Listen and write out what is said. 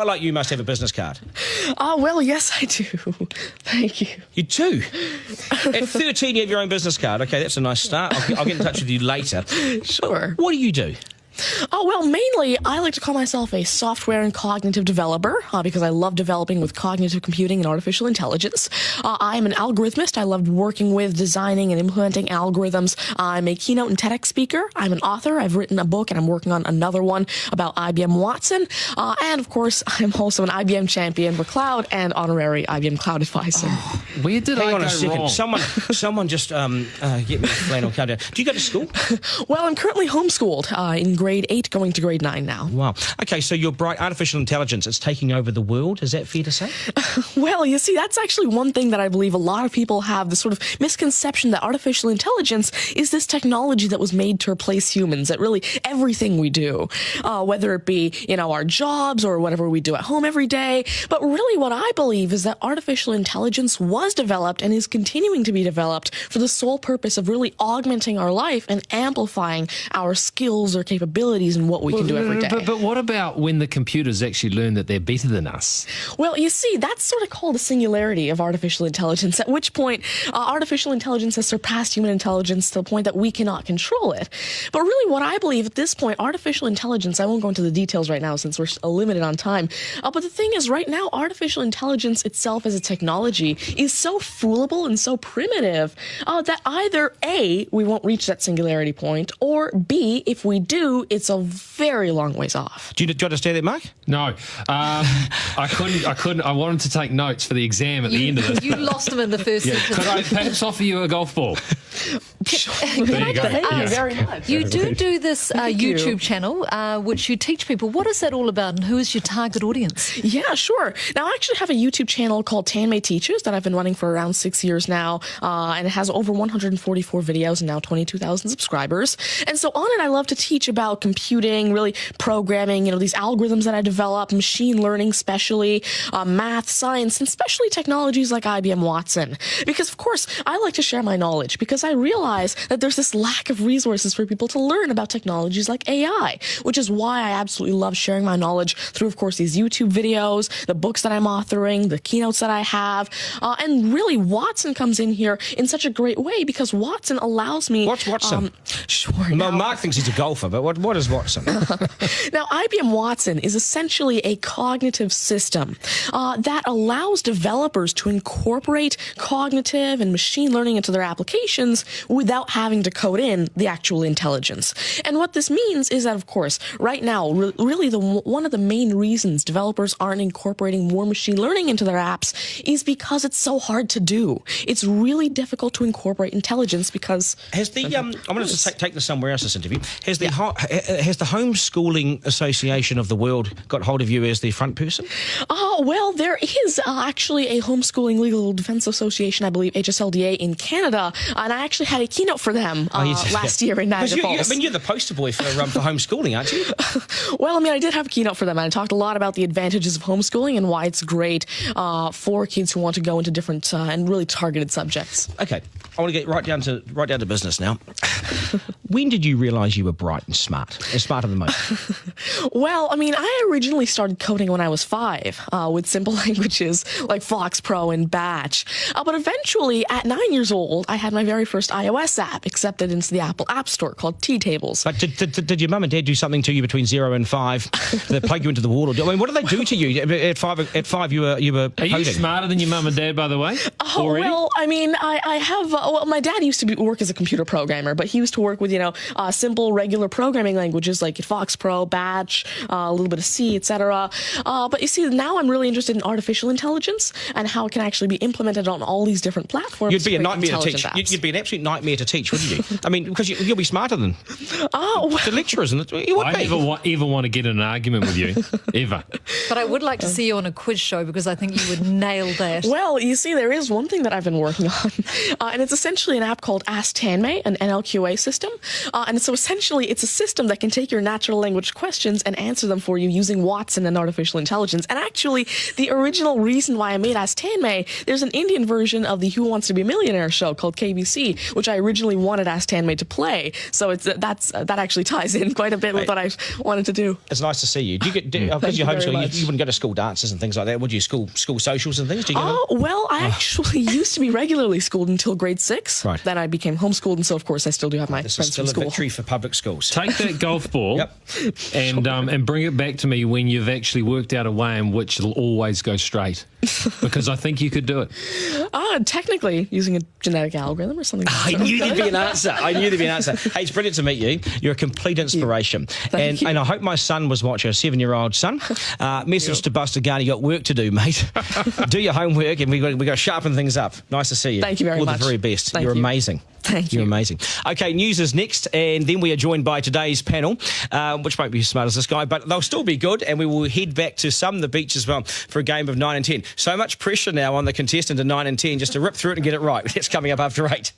I like you must have a business card. Well, yes, I do. Thank you. You do? At 13, you have your own business card. Okay, that's a nice start. I'll get in touch with you later. Sure. What do you do? Well, mainly, I like to call myself a software and cognitive developer because I love developing with cognitive computing and artificial intelligence. I'm an algorithmist. I love working with, designing, and implementing algorithms. I'm a keynote and TEDx speaker. I'm an author. I've written a book, and I'm working on another one about IBM Watson. And, of course, I'm also an IBM champion for cloud and honorary IBM cloud advisor. Oh, where did Hang I on go a second. wrong? Someone just get me a flannel countdown. Do you go to school? Well, I'm currently homeschooled in grade 8, going to grade 9 now. Wow. Okay, so you're bright. Artificial intelligence, it's taking over the world. Is that fair to say? Well, you see, that's actually one thing that I believe a lot of people have, this sort of misconception that artificial intelligence is this technology that was made to replace humans at really everything we do, whether it be, our jobs or whatever we do at home every day. But really what I believe is that artificial intelligence was developed and is continuing to be developed for the sole purpose of really augmenting our life and amplifying our skills or capabilities and what we can do every day. But what about when the computers actually learn that they're better than us? Well, you see, that's sort of called a singularity of artificial intelligence, at which point artificial intelligence has surpassed human intelligence to the point that we cannot control it. But really what I believe at this point, artificial intelligence, I won't go into the details right now since we're limited on time, but the thing is right now, artificial intelligence itself as a technology is so foolable and so primitive that either A, we won't reach that singularity point, or B, if we do, it's a very long ways off. Do you understand that, Mark? No. I couldn't. I wanted to take notes for the exam at the end of it. You lost them in the first sentence. Could I perhaps offer you a golf ball? There you go. Thank you very much. You do this YouTube channel, which you teach people. What is that all about, and who is your target audience? Yeah, sure. Now, I actually have a YouTube channel called Tanmay Teaches that I've been running for around 6 years now, and it has over 144 videos and now 22,000 subscribers. And so on it, I love to teach about computing, really programming, these algorithms that I develop, machine learning especially, math, science, and especially technologies like IBM Watson. Because, of course, I like to share my knowledge because I realize that there's this lack of resources for people to learn about technologies like AI, which is why I absolutely love sharing my knowledge through, of course, these YouTube videos, the books that I'm authoring, the keynotes that I have, and really Watson comes in here in such a great way because Watson allows me... What's Watson? Sure. Well, Mark thinks he's a golfer, but what is Watson? Now, IBM Watson is essentially a cognitive system that allows developers to incorporate cognitive and machine learning into their applications without having to code in the actual intelligence. And what this means is that, of course, right now, really one of the main reasons developers aren't incorporating more machine learning into their apps is because it's so hard to do. It's really difficult to incorporate intelligence because... Has the I wanted to take this somewhere else, this interview. Has the Homeschooling Association of the World got hold of you as the front person? Well, there is actually a Homeschooling Legal Defense Association, I believe, HSLDA in Canada, and I actually had a keynote for them last year in Niagara Falls. You're the poster boy for homeschooling, aren't you? Well, I did have a keynote for them, and I talked a lot about the advantages of homeschooling and why it's great for kids who want to go into different and really targeted subjects. Okay, I want to get right down to business now. When did you realise you were bright and smart, and smarter than most? Well, I originally started coding when I was 5 with simple languages like Fox Pro and Batch. But eventually, at 9 years old, I had my very first iOS app accepted into the Apple App Store called T-Tables. But did your mum and dad do something to you between 0 and 5? They plug you into the wall? What do they do to you? At 5, you were coding. Are you smarter than your mum and dad, by the way? Already? Well, I have... my dad used to work as a computer programmer, but he used to work with, simple, regular programming languages like Fox Pro, Batch, a little bit of C, etc. But you see, now I'm really interested in artificial intelligence and how it can actually be implemented on all these different platforms. You'd be a nightmare to teach. You'd be an absolute nightmare to teach, wouldn't you? Because you'll be smarter than the lecturers. You would I never want to get in an argument with you, ever. But I would like to see you on a quiz show because I think you would nail that. Well, you see, there is one thing that I've been working on, and it's essentially an app called Ask Tanmay, an NLQA system. And so essentially, it's a system that can take your natural language questions and answer them for you using Watson and artificial intelligence. And actually, the original reason why I made Ask Tanmay, there's an Indian version of the Who Wants to Be a Millionaire show called KBC, which I originally wanted Ask Tanmay to play. So that actually ties in quite a bit with what I wanted to do. It's nice to see you. Do you get because you're homeschooling? You wouldn't go to school dances and things like that, would you? School socials and things. Do you go well, I actually used to be regularly schooled until grade 6. Right. Then I became homeschooled, and so of course I still do have my This friends is still from a school. victory for public schools. Take that golf ball Yep. and bring it back to me when you've actually worked out a way in which it'll always go straight. Because I think you could do it. Technically, using a genetic algorithm or something. I knew there'd be an answer. Hey, it's brilliant to meet you. You're a complete inspiration. Thank you. And I hope my son was watching, a 7-year-old son. Message to Buster Gunn, you got work to do, mate. Do your homework, and we got to sharpen things up. Nice to see you. Thank you very much. much. All the very best. Thank You're you. amazing. Thank you. You're amazing. Okay, news is next, and then we are joined by today's panel, which won't be as smart as this guy, but they'll still be good, and we will head back to the beach as well for a game of 9 and 10. So much pressure now on the contestant in 9 and 10 just to rip through it and get it right. That's coming up after 8.